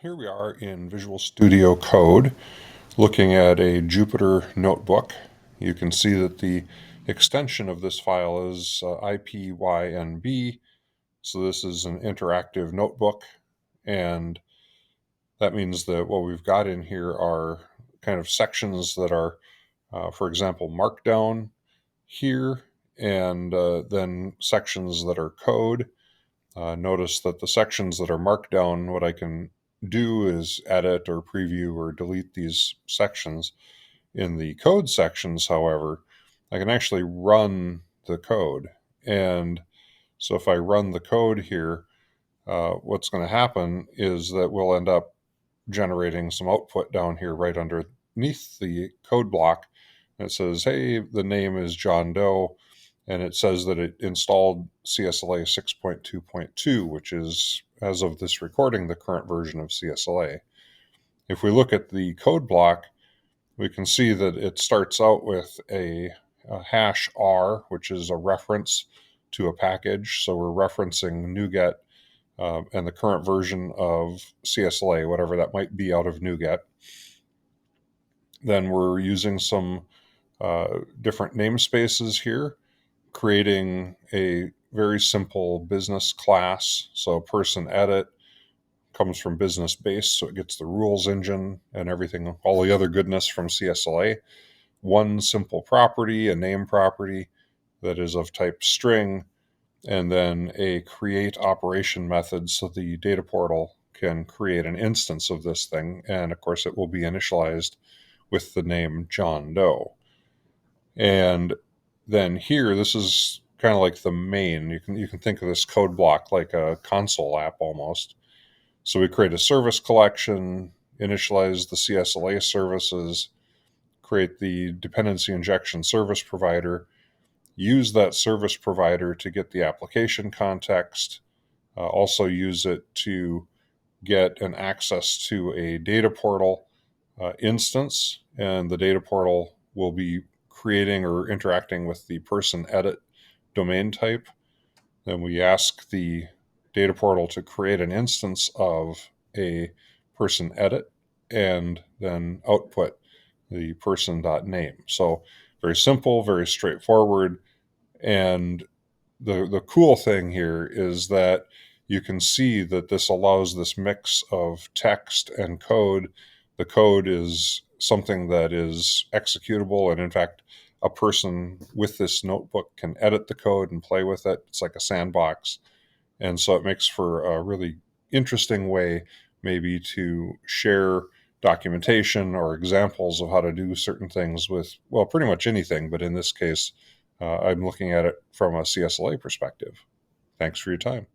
Here we are in Visual Studio Code looking at a Jupyter notebook. You can see that the extension of this file is IPYNB. So this is an interactive notebook, and that means that what we've got in here are kind of sections that are, for example, Markdown here, and then sections that are code. Notice that the sections that are marked down, what I can do is edit or preview or delete these sections. In the code sections, however, I can actually run the code. And so if I run the code here, what's going to happen is that we'll end up generating some output down here right underneath the code block. And it says, hey, the name is John Doe. And it says that it installed CSLA 6.2.2, which is, as of this recording, the current version of CSLA. If we look at the code block, we can see that it starts out with a hash R, which is a reference to a package. So we're referencing NuGet and the current version of CSLA, whatever that might be out of NuGet. Then we're using some different namespaces here, creating a very simple business class. So person edit comes from business base, so it gets the rules engine and everything, all the other goodness from CSLA. One simple property, a name property that is of type string, and then a create operation method so the data portal can create an instance of this thing. And of course, it will be initialized with the name John Doe. And then here, this is kind of like the main. You can think of this code block like a console app almost. So we create a service collection, initialize the CSLA services, create the dependency injection service provider, use that service provider to get the application context, also use it to get an access to a data portal instance, and the data portal will be creating or interacting with the person edit domain type. Then we ask the data portal to create an instance of a person edit and then output the person.name. So very simple, very straightforward. And the cool thing here is that you can see that this allows this mix of text and code. The code is something that is executable, and in fact, a person with this notebook can edit the code and play with it. It's like a sandbox. And so it makes for a really interesting way maybe to share documentation or examples of how to do certain things with, well, pretty much anything. But in this case, I'm looking at it from a CSLA perspective. Thanks for your time.